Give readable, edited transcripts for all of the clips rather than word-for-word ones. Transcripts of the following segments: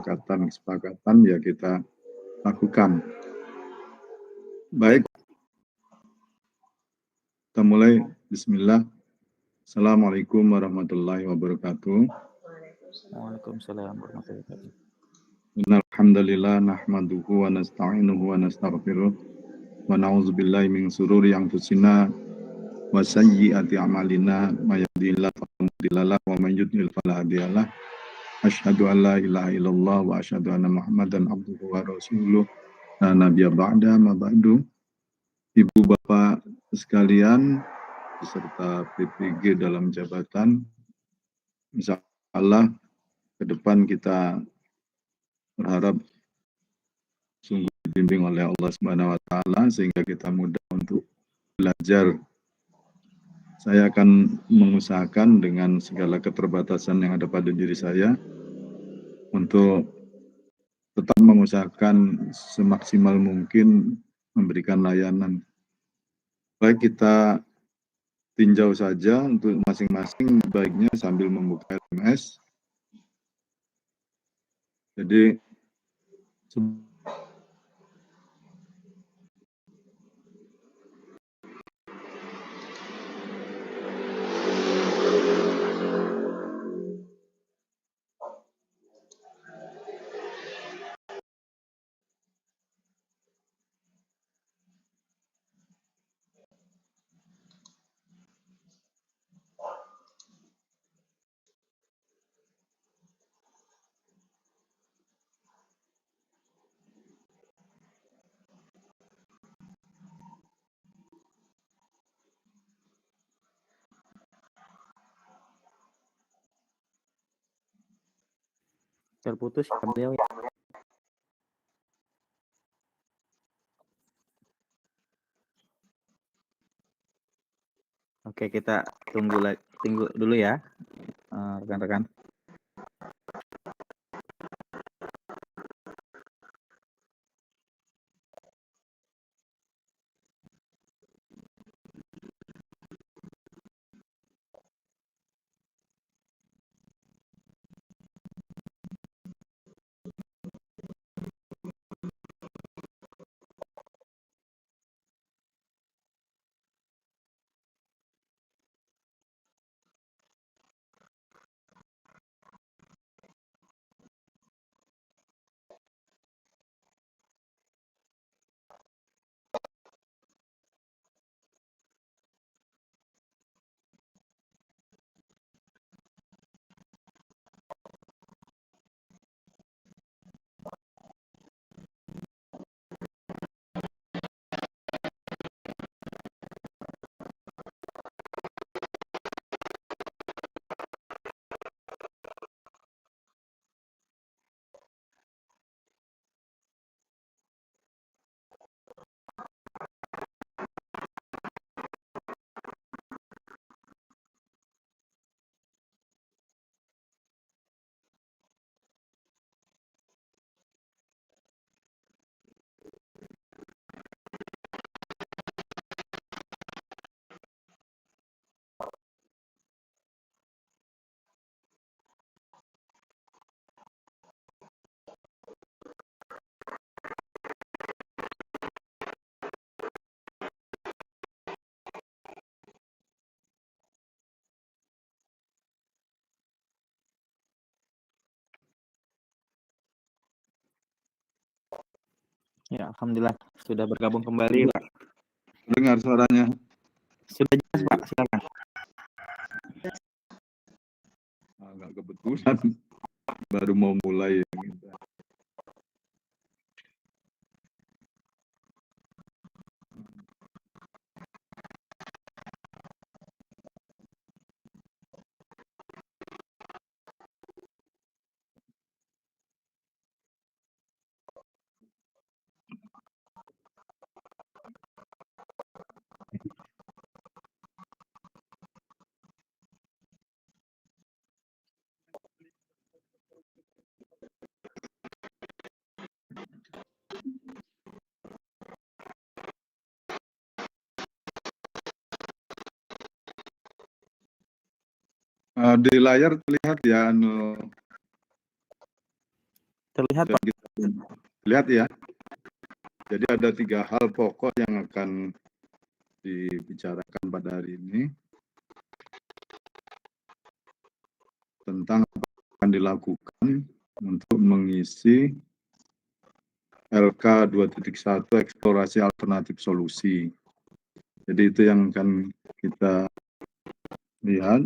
kesepakatan ya kita lakukan. Baik, kita mulai. Bismillah. Assalamualaikum warahmatullahi wabarakatuh. Waalaikumsalam warahmatullahi wabarakatuh. Alhamdulillah nahmaduhu wa nasta'inuhu wa nastaghfiruh wa na'udzubillahi min sururi anfusina wa sayyiati a'malina may yahdihillahu fala mudhillalah wa may yudlil fala hadiyalah. Asyhadu an la ilaha illallah wa asyhadu anna Muhammadan abduhu wa rasuluh. La nabiyya ba'da ma ba'du. Ibu bapak sekalian beserta PPG dalam jabatan, insyaallah ke depan kita berharap sungguh dibimbing oleh Allah Subhanahu wa taala sehingga kita mudah untuk belajar. Saya akan mengusahakan dengan segala keterbatasan yang ada pada diri saya untuk tetap mengusahakan semaksimal mungkin memberikan layanan. Baik, kita tinjau saja untuk masing-masing, baiknya sambil membuka SMS. Jadi Terputus ya beliau ya. Oke, kita tunggu dulu ya, rekan-rekan. Ya, alhamdulillah sudah bergabung kembali, Pak. dengar suaranya. Sudah jelas, Pak. Silakan. Agak kebetulan baru mau mulai. Di layar terlihat ya Terlihat, Pak. Kita lihat ya. Jadi ada 3 hal pokok yang akan dibicarakan pada hari ini tentang apa yang akan dilakukan untuk mengisi LK 2.1 eksplorasi alternatif solusi. Jadi itu yang akan kita lihat.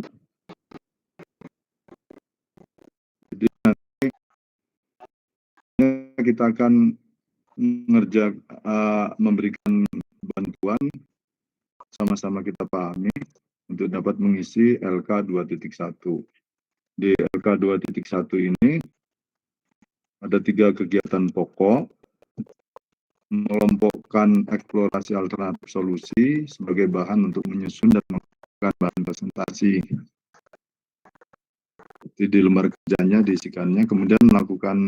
Jadi nanti kita akan memberikan bantuan sama-sama kita pahami untuk dapat mengisi LK 2.1. Di LK 2.1 ini ada 3 kegiatan pokok, mengelompokkan eksplorasi alternatif solusi sebagai bahan untuk menyusun dan melakukan bahan presentasi. Jadi di lembar kerjanya diisikannya, kemudian melakukan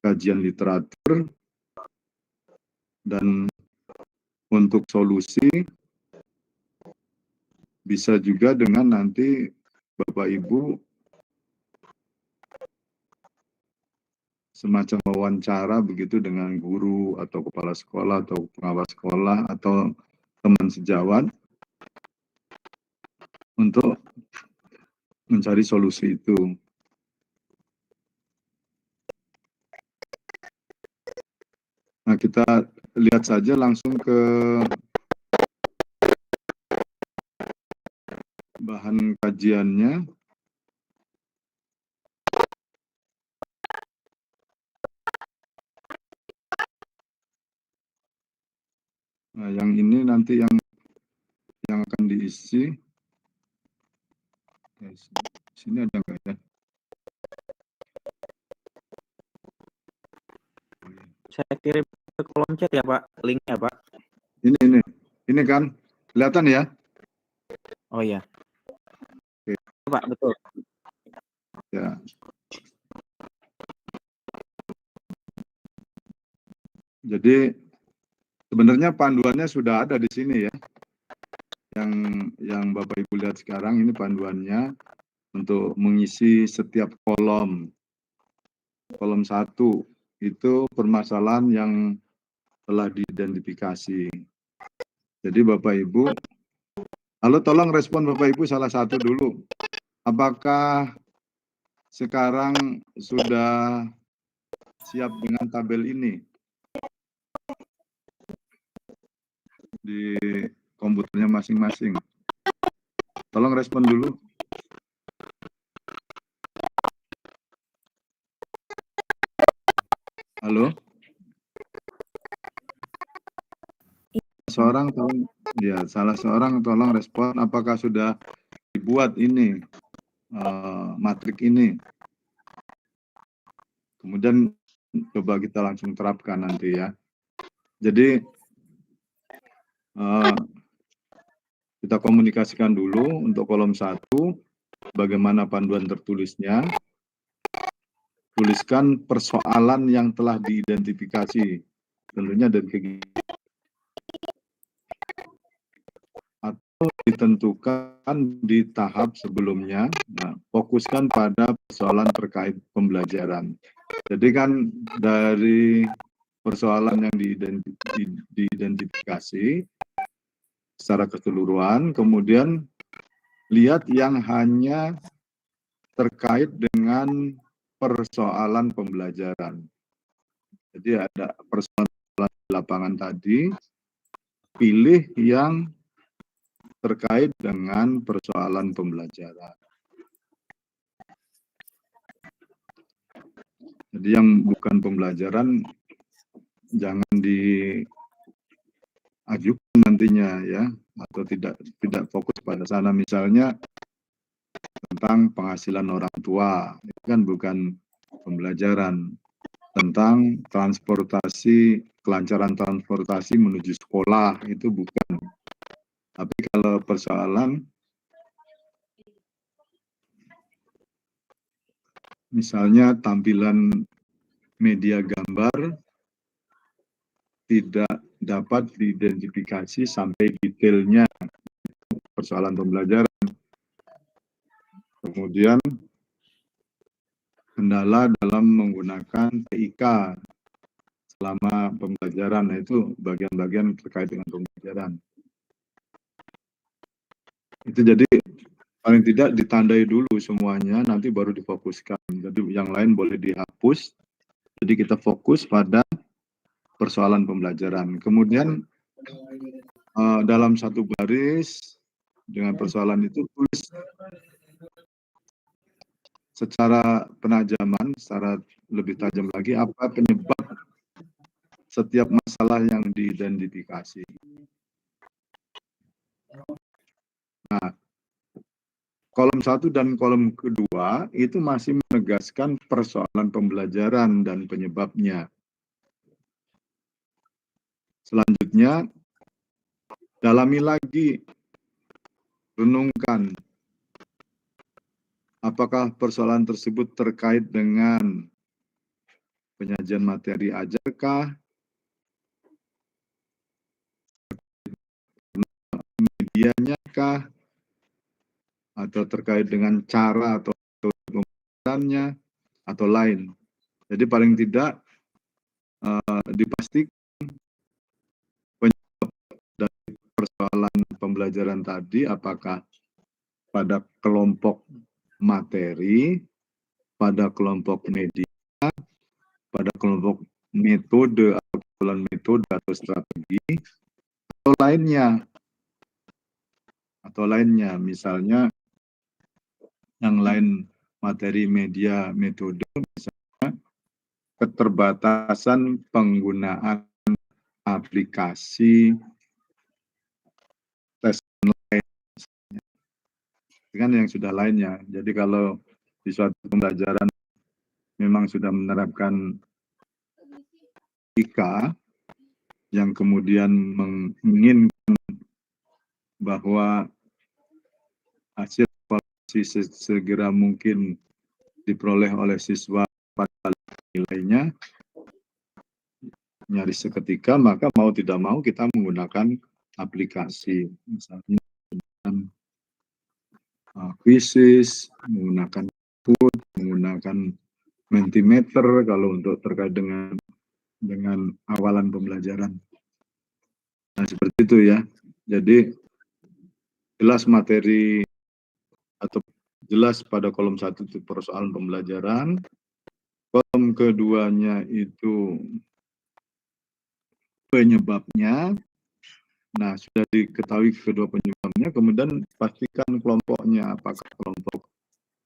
kajian literatur, dan untuk solusi bisa juga dengan nanti Bapak Ibu semacam wawancara begitu dengan guru atau kepala sekolah atau pengawas sekolah atau teman sejawat untuk mencari solusi itu. Nah, kita lihat saja langsung ke bahan kajiannya. Nah, yang ini nanti yang akan diisi. Sini ada nggak ya? Saya kirim ke kolom chat ya, Pak, linknya, Pak. Ini kan kelihatan ya? Oh iya. Oke. Pak, betul. Ya. Jadi sebenarnya panduannya sudah ada di sini ya. Yang Bapak Ibu lihat sekarang ini panduannya untuk mengisi setiap kolom. Kolom 1 itu permasalahan yang telah diidentifikasi. Jadi Bapak Ibu, lalu tolong respon Bapak Ibu salah satu dulu. Apakah sekarang sudah siap dengan tabel ini di komputernya masing-masing? Tolong respon dulu. Halo? Salah seorang tolong respon apakah sudah dibuat ini matrik ini. Kemudian coba kita langsung terapkan nanti ya. Jadi kita komunikasikan dulu untuk kolom 1 bagaimana panduan tertulisnya. Tuliskan persoalan yang telah diidentifikasi, tentunya dari kegiatan atau ditentukan di tahap sebelumnya. Nah, fokuskan pada persoalan terkait pembelajaran. Jadi kan dari persoalan yang diidentifikasi secara keseluruhan, kemudian lihat yang hanya terkait dengan persoalan pembelajaran. Jadi ada persoalan di lapangan tadi, pilih yang terkait dengan persoalan pembelajaran. Jadi yang bukan pembelajaran jangan diajukan nantinya ya, atau tidak fokus pada sana. Misalnya tentang penghasilan orang tua, itu kan bukan pembelajaran. Tentang transportasi, kelancaran transportasi menuju sekolah, itu bukan. Tapi kalau persoalan misalnya tampilan media gambar tidak dapat diidentifikasi sampai detailnya, persoalan pembelajaran. Kemudian kendala dalam menggunakan TIK selama pembelajaran. Nah, itu bagian-bagian terkait dengan pembelajaran. Itu jadi paling tidak ditandai dulu semuanya, nanti baru difokuskan. Jadi yang lain boleh dihapus. Jadi kita fokus pada persoalan pembelajaran. Kemudian dalam satu baris dengan persoalan itu tulis secara penajaman, secara lebih tajam lagi apa penyebab setiap masalah yang diidentifikasi. Nah, kolom 1 dan kolom kedua itu masih menegaskan persoalan pembelajaran dan penyebabnya. Selanjutnya, dalami lagi, renungkan, apakah persoalan tersebut terkait dengan penyajian materi ajarkah, medianya kah, atau terkait dengan cara atau pembelajarannya, atau lain. Jadi paling tidak dipastikan penyebab dari persoalan pembelajaran tadi apakah pada kelompok materi, pada kelompok media, pada kelompok metode atau strategi, atau lainnya, misalnya yang lain materi, media, metode, misalnya keterbatasan penggunaan aplikasi tes online, kan yang sudah lainnya. Jadi kalau di suatu pembelajaran memang sudah menerapkan IK yang kemudian menginginkan bahwa hasil evaluasi segera mungkin diperoleh oleh siswa pada nilainya nyaris seketika, maka mau tidak mau kita menggunakan aplikasi, misalnya Quizzes, menggunakan Kahoot, menggunakan Mentimeter kalau untuk terkait dengan awalan pembelajaran. Nah, seperti itu ya. Jadi jelas materi atau jelas pada kolom 1 itu persoalan pembelajaran, kolom keduanya itu penyebabnya. Nah, sudah diketahui kedua penyebabnya, kemudian pastikan kelompoknya, apakah kelompok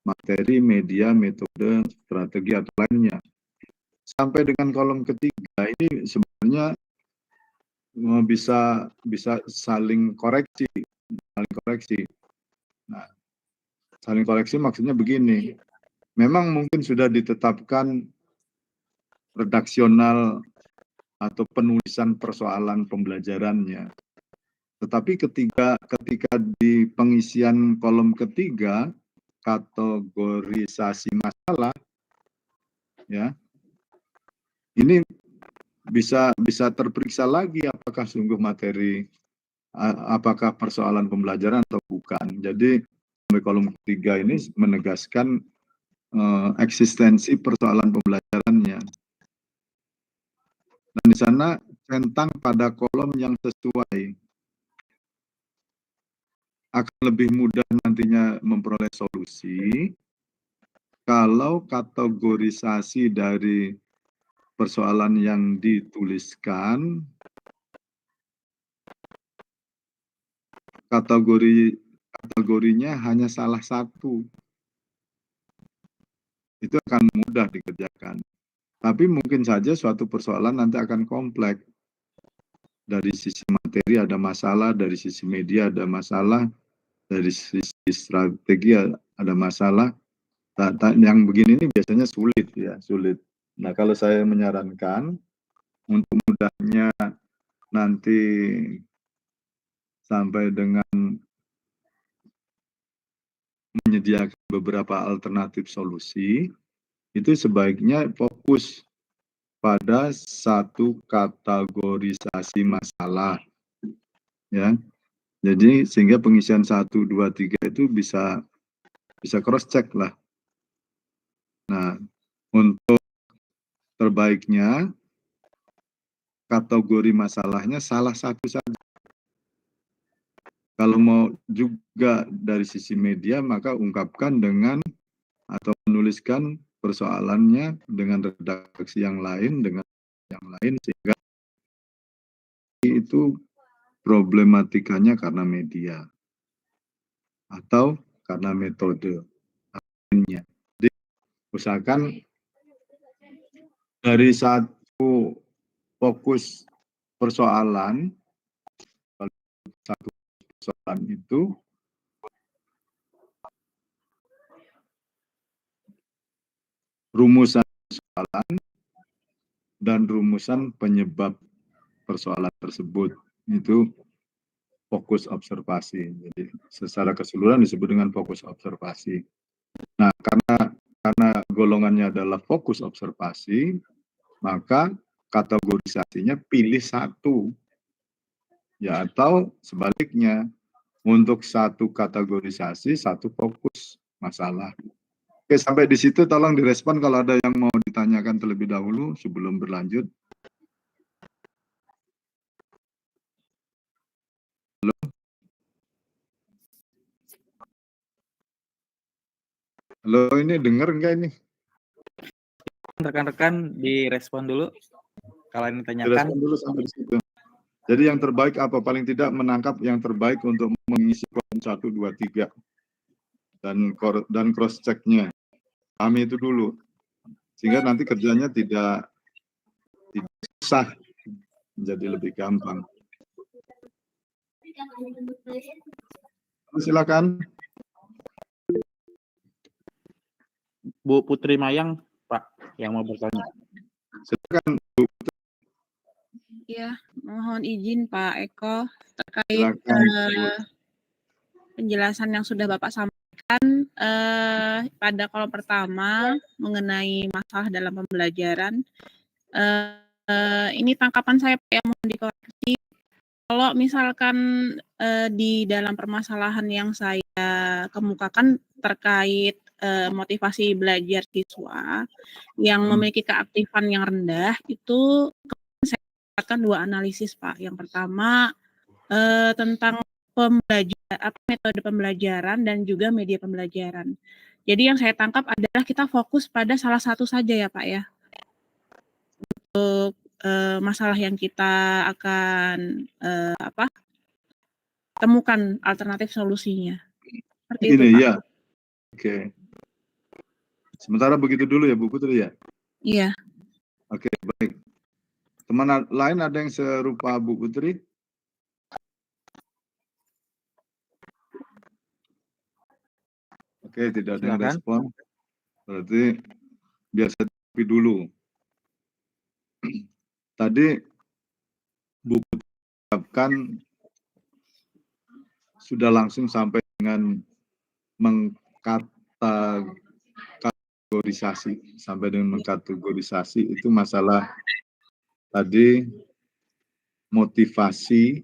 materi, media, metode, strategi, atau lainnya. Sampai dengan kolom ketiga ini sebenarnya bisa saling koreksi. Nah, saling koreksi maksudnya begini, memang mungkin sudah ditetapkan redaksional atau penulisan persoalan pembelajarannya. Tetapi ketika di pengisian kolom ketiga, kategorisasi masalah, ya, ini bisa terperiksa lagi apakah sungguh materi, apakah persoalan pembelajaran atau bukan. Jadi kolom ketiga ini menegaskan eksistensi persoalan pembelajarannya. Dan di sana centang pada kolom yang sesuai. Akan lebih mudah nantinya memperoleh solusi kalau kategorisasi dari persoalan yang dituliskan, kategorinya hanya salah satu. Itu akan mudah dikerjakan. Tapi mungkin saja suatu persoalan nanti akan kompleks. Dari sisi materi ada masalah, dari sisi media ada masalah, dari sisi strategi ada masalah. Yang begini ini biasanya sulit ya, sulit. Nah, kalau saya menyarankan untuk mudahnya nanti sampai dengan menyediakan beberapa alternatif solusi, itu sebaiknya fokus pada satu kategorisasi masalah, ya. Jadi sehingga pengisian 1, 2, 3 itu bisa cross check lah. Nah, untuk terbaiknya kategori masalahnya salah satu saja. Kalau mau juga dari sisi media, maka ungkapkan dengan atau menuliskan persoalannya dengan redaksi yang lain, sehingga itu problematikanya karena media atau karena metode. Jadi usahakan dari satu fokus persoalan, satu persoalan itu rumusan persoalan dan rumusan penyebab persoalan tersebut itu fokus observasi. Jadi secara keseluruhan disebut dengan fokus observasi. Nah, karena golongannya adalah fokus observasi, maka kategorisasinya pilih satu, ya, atau sebaliknya, untuk satu kategorisasi satu fokus masalah. Oke, sampai di situ tolong direspon kalau ada yang mau ditanyakan terlebih dahulu sebelum berlanjut. Halo, ini dengar enggak ini? Rekan-rekan direspon dulu kalau yang ditanyakan. Direspon dulu sampai di situ. Jadi yang terbaik apa? Paling tidak menangkap yang terbaik untuk mengisi kolom 1, 2, 3. Dan cross check-nya. Kami itu dulu. Sehingga nanti kerjanya tidak susah, menjadi lebih gampang. Silakan. Bu Putri Mayang, Pak, yang mau bertanya. Silakan, Bu. Ya, mohon izin Pak Eko terkait Silakan. penjelasan yang sudah Bapak sampaikan pada kolom pertama mengenai masalah dalam pembelajaran. Ini tangkapan saya Pak yang mohon dikoreksi. Kalau misalkan di dalam permasalahan yang saya kemukakan terkait motivasi belajar siswa yang memiliki keaktifan yang rendah, itu saya dapatkan 2 analisis Pak. Yang pertama tentang metode pembelajaran dan juga media pembelajaran. Jadi yang saya tangkap adalah kita fokus pada salah satu saja ya Pak ya, untuk masalah yang kita akan temukan alternatif solusinya. Seperti itu Pak. Ya. Oke. Sementara begitu dulu ya Bu Putri ya? Iya. Oke, baik. Teman lain ada yang serupa Bu Putri? Oke, tidak ada yang respon. Berarti biasa dulu. Tadi Bu Putri ucapkan sudah langsung sampai dengan mengkategorisasi itu masalah tadi motivasi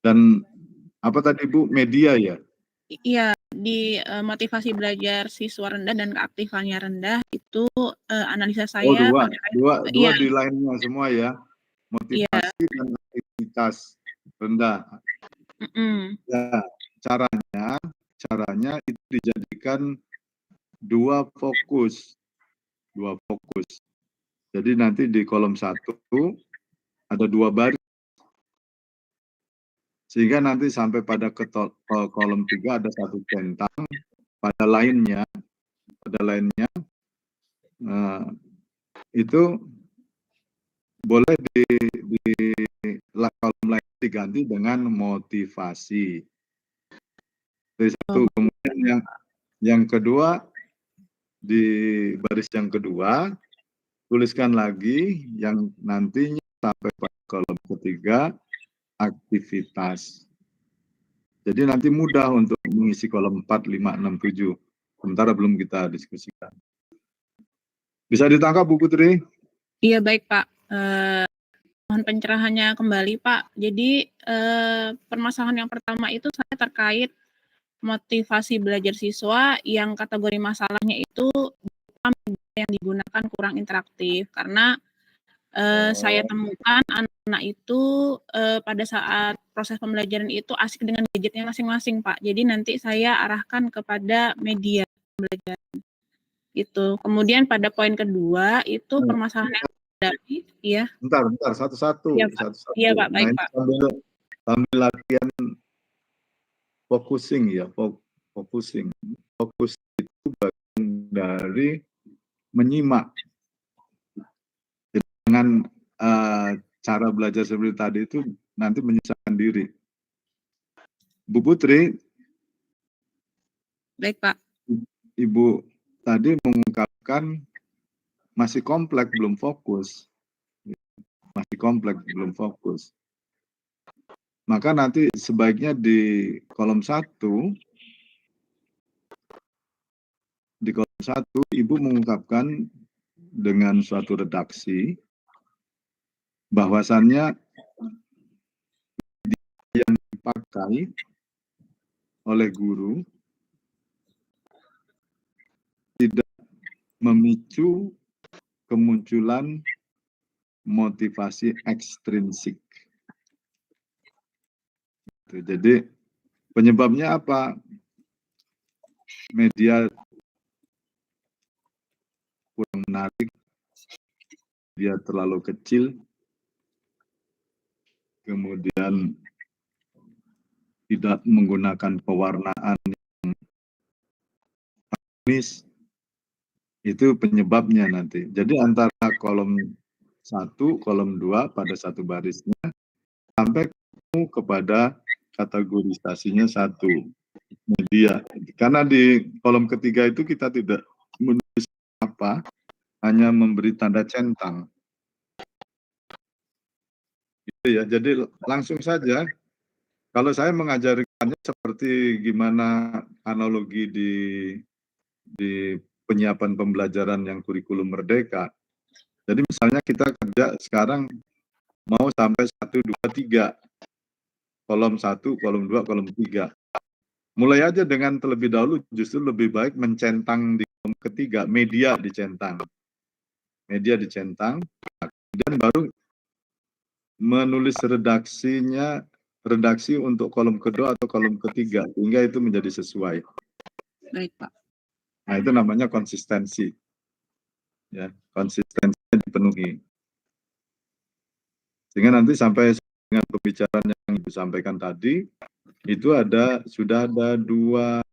dan apa tadi Bu, media ya? Iya, di motivasi belajar siswa rendah dan keaktifannya rendah itu analisa saya. Dua di lainnya semua ya, motivasi dan aktivitas rendah. Ya, caranya itu dijadikan dua fokus. Jadi nanti di kolom 1 ada 2 baris, sehingga nanti sampai pada kolom 3 ada 1 centang. Pada lainnya itu boleh di kolom lain diganti dengan motivasi. Dari satu, kemudian yang kedua, di baris yang kedua tuliskan lagi yang nantinya sampai pada kolom ketiga aktivitas. Jadi nanti mudah untuk mengisi kolom 4, 5, 6, 7. Sementara belum kita diskusikan. Bisa ditangkap Bu Putri? Iya baik Pak. Mohon pencerahannya kembali Pak. Jadi permasalahan yang pertama itu saya terkait motivasi belajar siswa yang kategori masalahnya itu media yang digunakan kurang interaktif karena saya temukan anak-anak itu pada saat proses pembelajaran itu asik dengan gadgetnya masing-masing, Pak. Jadi nanti saya arahkan kepada media pembelajaran itu. Kemudian pada poin kedua itu permasalahan yang terjadi, iya. Bentar, satu-satu. Iya, Pak. Iya, Pak. Nah, Baik, ini Pak. sambil latihan focusing ya, focusing. Fokus itu bagian dari menyimak. Dengan cara belajar seperti tadi itu nanti menyusahkan diri. Bu Putri, Baik, Pak. Ibu tadi mengungkapkan masih kompleks belum fokus. Masih kompleks belum fokus. Maka nanti sebaiknya di kolom 1 Ibu mengungkapkan dengan suatu redaksi bahwasannya yang dipakai oleh guru tidak memicu kemunculan motivasi ekstrinsik. Jadi penyebabnya apa? Media kurang menarik, dia terlalu kecil, kemudian tidak menggunakan pewarnaan yang manis, itu penyebabnya nanti. Jadi antara kolom 1, kolom 2 pada satu barisnya, sampai kepada kategorisasinya 1 media. Karena di kolom ketiga itu kita tidak menulis apa, hanya memberi tanda centang. Gitu ya. Jadi langsung saja, kalau saya mengajarkannya seperti gimana analogi di penyiapan pembelajaran yang kurikulum merdeka. Jadi misalnya kita kerja sekarang mau sampai 1, 2, 3. Kolom 1, kolom 2, kolom 3. Mulai aja dengan terlebih dahulu justru lebih baik mencentang di kolom ketiga, media dicentang. Media dicentang, dan baru menulis redaksi untuk kolom kedua atau kolom ketiga, hingga itu menjadi sesuai. Baik, Pak. Nah, itu namanya konsistensi. Ya, konsistensinya dipenuhi. Sehingga nanti sampai dengan pembicaraan yang Ibu sampaikan tadi, itu sudah ada 2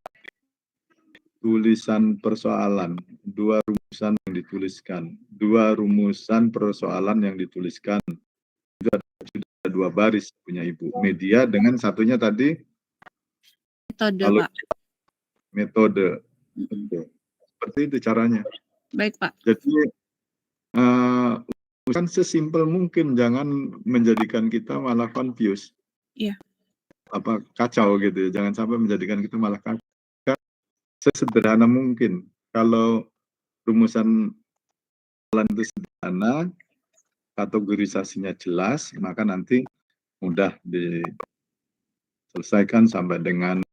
tulisan persoalan, 2 rumusan yang dituliskan, 2 rumusan persoalan yang dituliskan. Itu sudah 2 baris punya Ibu. Media dengan satunya tadi Metode, Pak. Metode. Seperti itu caranya. Baik, Pak. Jadi kan sesimpel mungkin, jangan menjadikan kita malah confused. Iya. Apa kacau gitu ya. Jangan sampai menjadikan kita malah kacau. Sesederhana mungkin. Kalau rumusan itu sederhana, kategorisasinya jelas, maka nanti mudah diselesaikan sampai dengan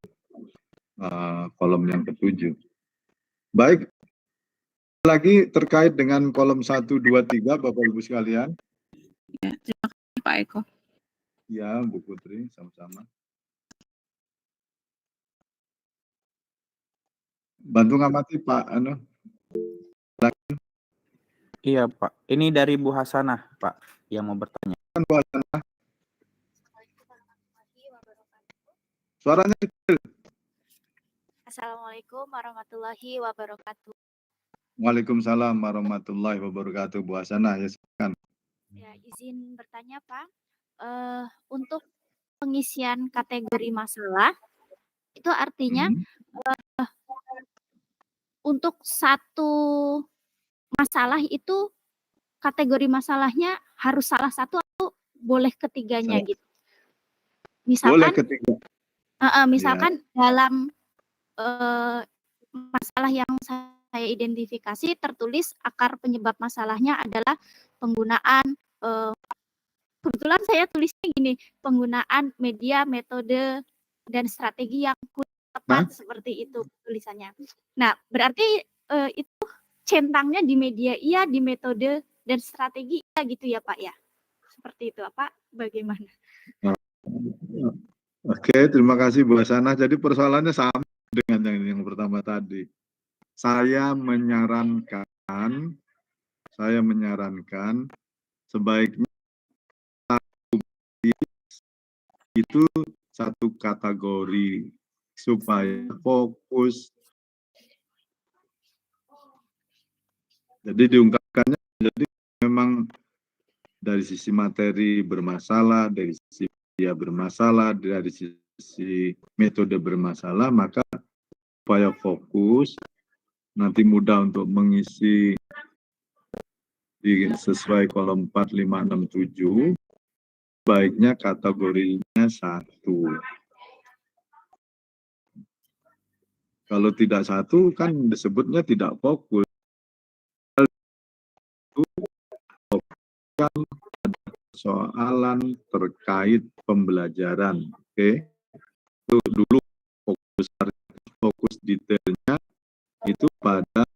kolom yang ke-7. Baik, lagi terkait dengan kolom 1, 2, 3, Bapak Ibu sekalian. Ya, terima kasih Pak Eko. Ya, Bu Putri, sama-sama. Bantu ngamati Pak Iya, Pak. Ini dari Bu Hasanah, Pak, yang mau bertanya. Bu Hasanah. Suaranya kecil. Assalamualaikum warahmatullahi wabarakatuh. Waalaikumsalam warahmatullahi wabarakatuh. Bu Hasanah, ya silakan. Ya, izin bertanya Pak. Untuk pengisian kategori masalah, itu artinya untuk satu masalah itu kategori masalahnya harus salah satu atau boleh ketiganya gitu. Misalkan, boleh ketiga. Misalkan dalam masalah yang saya identifikasi tertulis akar penyebab masalahnya adalah penggunaan kebetulan saya tulisnya gini, penggunaan media, metode, dan strategi yang kurang tepat, seperti itu tulisannya. Nah, berarti itu centangnya di media iya, di metode dan strategi iya gitu ya Pak ya. Seperti itu Pak, bagaimana? Oke, terima kasih Bu Hasanah. Jadi persoalannya sama dengan yang pertama tadi. Saya menyarankan sebaiknya itu satu kategori supaya fokus. Jadi diungkapkannya, jadi memang dari sisi materi bermasalah, dari sisi dia bermasalah, dari sisi metode bermasalah, maka supaya fokus, nanti mudah untuk mengisi sesuai kolom 4, 5, 6, 7, baiknya kategorinya 1. Kalau tidak 1 kan disebutnya tidak fokus. Soalan terkait pembelajaran, oke? Itu dulu fokus detailnya itu pada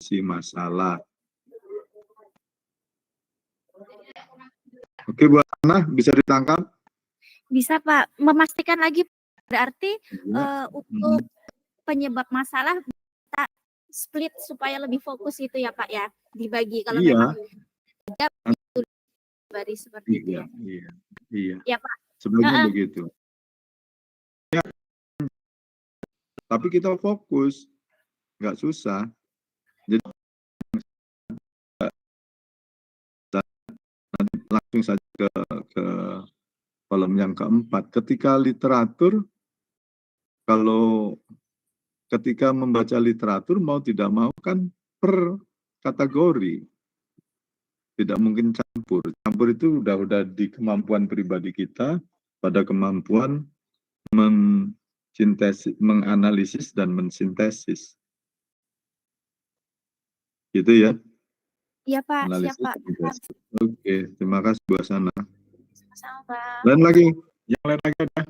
si masalah. Oke, Bu Ana, bisa ditangkap? Bisa Pak, memastikan lagi berarti untuk penyebab masalah kita split supaya lebih fokus itu ya Pak ya, dibagi kalau memang tidak itu baris seperti itu ya. Iya. Ya Pak. Sebenarnya begitu. Ya, tapi kita fokus, nggak susah. Jadi nanti langsung saja ke kolom yang keempat. Ketika literatur, kalau ketika membaca literatur mau tidak mau kan per kategori, tidak mungkin campur. Campur itu udah di kemampuan pribadi kita pada kemampuan menganalisis dan mensintesis. Gitu ya? Iya Pak, Analisis. siap Pak. Oke, terima kasih Bu Hasanah. Sama-sama Pak. Lain lagi? Yang lain lagi ada?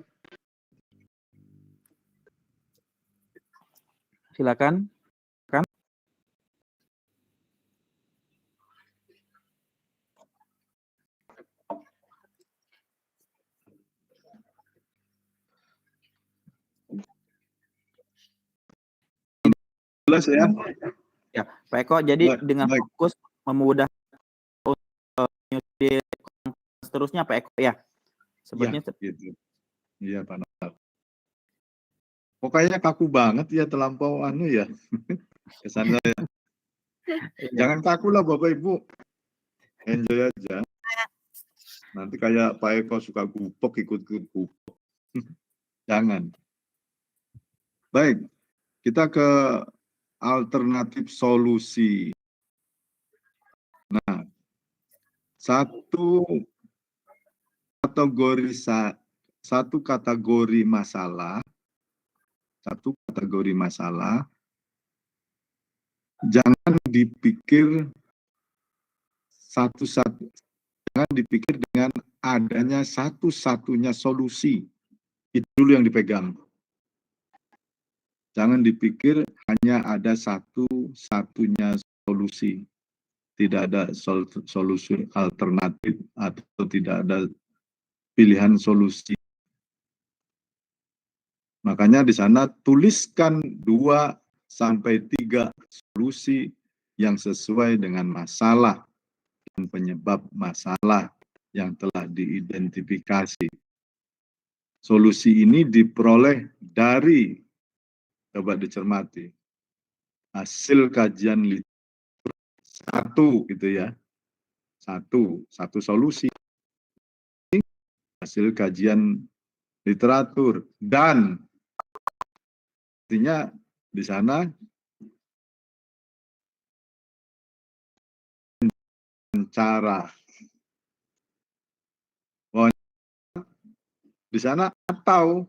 Silakan. Jelas ya? Ya, Pak Eko, jadi Baik, dengan baik. fokus memudahkan seterusnya Pak Eko ya. Sebenarnya Gitu. Iya, Pak Natal. Pokoknya kaku banget ya, terlampau ya. Kesan saya. Jangan kaku lah Bapak Ibu. Enjoy aja. Nanti kayak Pak Eko suka gupok, ikut gupok. Jangan. Baik, kita ke alternatif solusi. Nah, satu kategori masalah, jangan dipikir jangan dipikir dengan adanya satu-satunya solusi. Itu dulu yang dipegang. Jangan dipikir hanya ada satu-satunya solusi. Tidak ada solusi alternatif atau tidak ada pilihan solusi. Makanya di sana tuliskan 2 sampai 3 solusi yang sesuai dengan masalah dan penyebab masalah yang telah diidentifikasi. Solusi ini diperoleh dari, coba dicermati, hasil kajian literatur 1 gitu ya. Satu solusi hasil kajian literatur, dan artinya di sana cara di sana atau